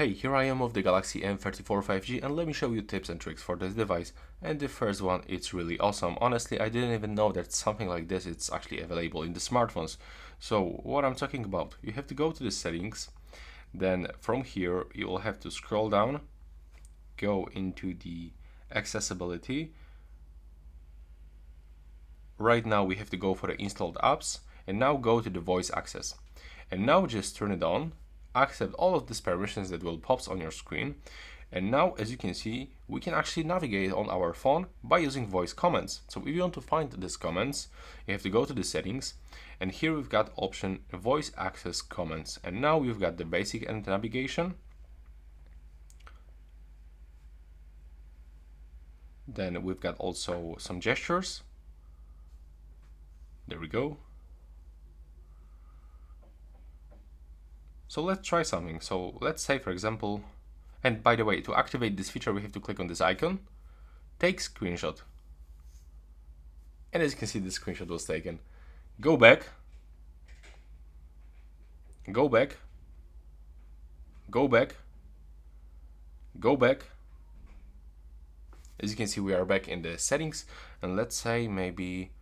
Hey, here I am with the Galaxy M34 5G and let me show you tips and tricks for this device. And the first one, it's really awesome. Honestly, I didn't even know that something like this is actually available in the smartphones. So what I'm talking about, you have to go to the settings, then from here you will have to scroll down, go into the accessibility. Right now we have to go for the installed apps and now go to the voice access. And now just turn it on, accept all of these permissions that will pop on your screen. And now, as you can see, we can actually navigate on our phone by using voice commands. So if you want to find these commands, you have to go to the settings, and here we've got option voice access commands. And now we've got the basic and navigation. Then we've got also some gestures. There we go. So let's try something. So let's say, for example, and by the way, to activate this feature, we have to click on this icon, take screenshot. And as you can see, the screenshot was taken. Go back, go back, go back, go back. As you can see, we are back in the settings, and let's say maybe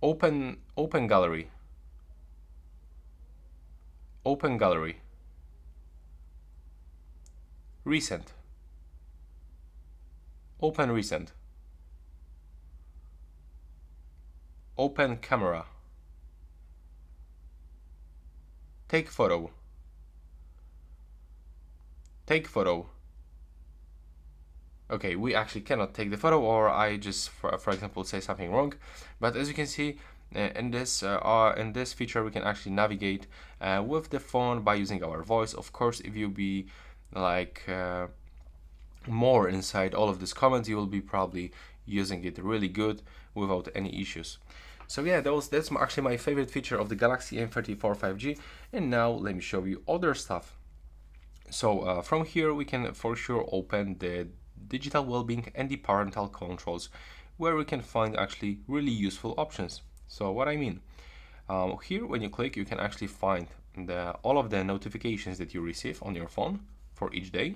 open gallery. Open gallery. Recent. Open recent. Open camera. Take photo. Take photo. Okay, we actually cannot take the photo, or I just, for example, say something wrong. But as you can see, in this feature, we can actually navigate with the phone by using our voice. Of course, if you be like more inside all of these comments, you will be probably using it really good without any issues. So yeah, that's actually my favorite feature of the Galaxy M34 5G. And now let me show you other stuff. So from here we can for sure open the digital well-being and the parental controls, where we can find actually really useful options. So what I mean, here when you click, you can actually find all of the notifications that you receive on your phone for each day.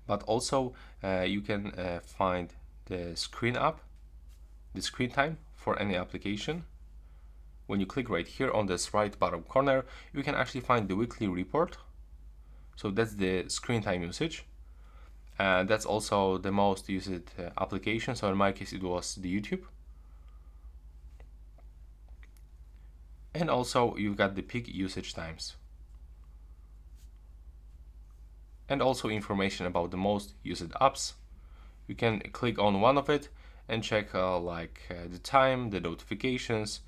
But also you can find the screen time for any application. When you click right here on this right bottom corner, you can actually find the weekly report. So that's the screen time usage. That's also the most used application. So in my case, it was the YouTube. And also you've got the peak usage times. And also information about the most used apps. You can click on one of it and check the time, the notifications,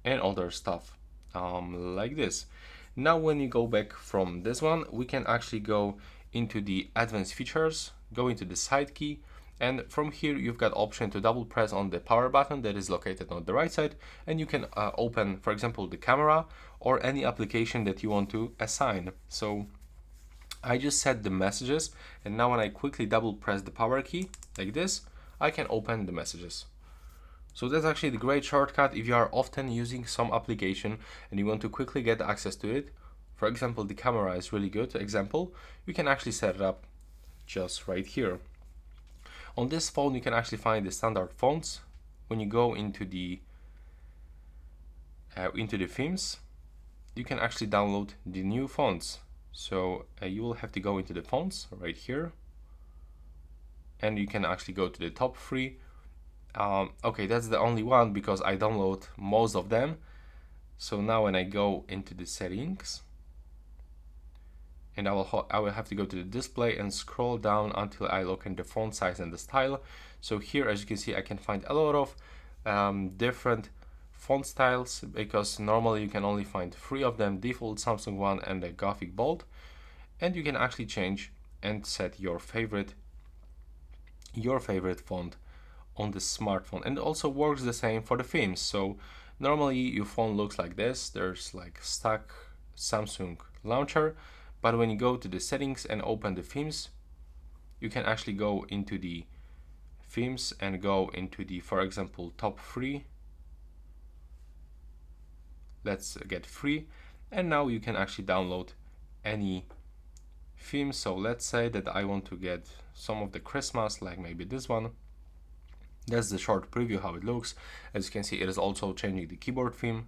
and other stuff like this. Now when you go back from this one, we can actually go into the advanced features, go into the side key, and from here you've got option to double press on the power button that is located on the right side, and you can open, for example, the camera or any application that you want to assign. So I just set the messages, and now when I quickly double press the power key like this, I can open the messages. So that's actually the great shortcut if you are often using some application and you want to quickly get access to it. For example, the camera is really good example. You can actually set it up just right here. On this phone, you can actually find the standard fonts. When you go into the themes, you can actually download the new fonts. So you will have to go into the fonts right here, and you can actually go to the top 3. Okay, that's the only one because I download most of them. So now when I go into the settings, and I will have to go to the display and scroll down until I look in the font size and the style. So here, as you can see, I can find a lot of different font styles, because normally you can only find 3 of them: default, Samsung one, and the Gothic bold. And you can actually change and set your favorite font on the smartphone, and it also works the same for the themes. So normally your phone looks like this. There's like stock Samsung launcher, but when you go to the settings and open the themes, you can actually go into the themes and go into the, for example, top 3. Let's get 3, and now you can actually download any theme. So let's say that I want to get some of the Christmas, like maybe this one. That's the short preview how it looks. As you can see, it is also changing the keyboard theme.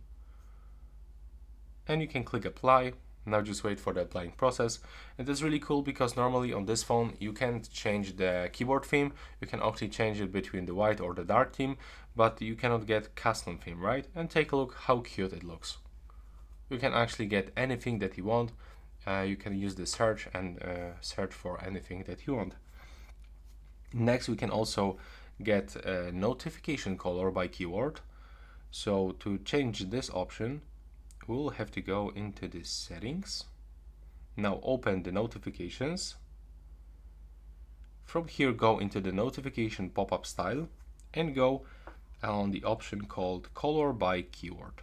And you can click apply. Now just wait for the applying process. And that's really cool because normally on this phone you can't change the keyboard theme. You can actually change it between the white or the dark theme, but you cannot get custom theme, right? And take a look how cute it looks. You can actually get anything that you want. You can use the search and search for anything that you want. Next, we can also get a notification color by keyword. So to change this option, we'll have to go into the settings. Now open the notifications. From here, go into the notification pop-up style and go on the option called color by keyword.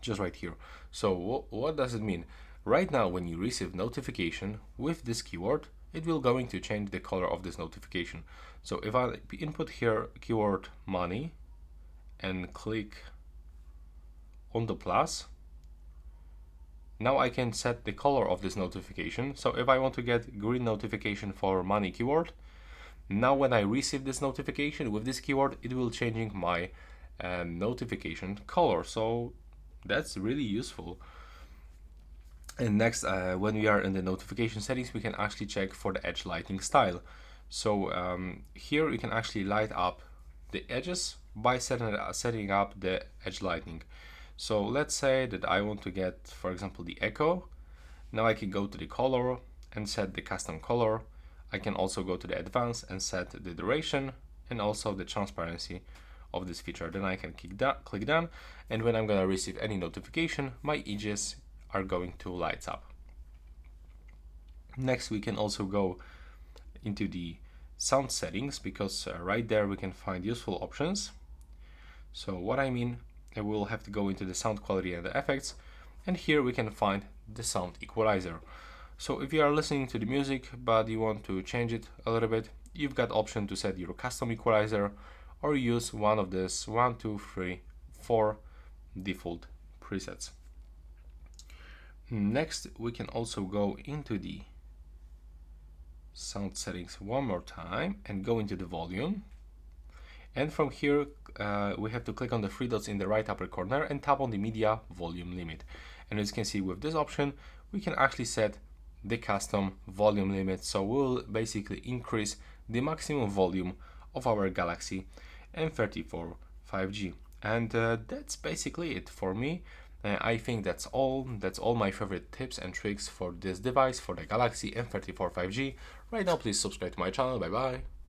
Just right here. So what does it mean? Right now, when you receive notification with this keyword, it will going to change the color of this notification. So if I input here keyword money and click on the plus, now I can set the color of this notification. So if I want to get green notification for money keyword, now when I receive this notification with this keyword, it will changing my notification color. So that's really useful. And next, when we are in the notification settings, we can actually check for the edge lighting style. So here you can actually light up the edges by setting up the edge lighting. So let's say that I want to get, for example, the echo. Now I can go to the color and set the custom color. I can also go to the advanced and set the duration and also the transparency of this feature. Then I can click done, and when I'm gonna receive any notification, my edges are going to light up. Next, we can also go into the sound settings because right there we can find useful options. So what I mean, I will have to go into the sound quality and the effects, and here we can find the sound equalizer. So if you are listening to the music but you want to change it a little bit, you've got option to set your custom equalizer or use one of this 1, 2, 3, 4 default presets. Next, we can also go into the sound settings one more time and go into the volume. And from here, we have to click on the three dots in the right upper corner and tap on the media volume limit. And as you can see with this option, we can actually set the custom volume limit. So we'll basically increase the maximum volume of our Galaxy M34 5G. And that's basically it for me. I think that's all my favorite tips and tricks for this device, for the Galaxy M34 5G. Right now, please subscribe to my channel. Bye bye.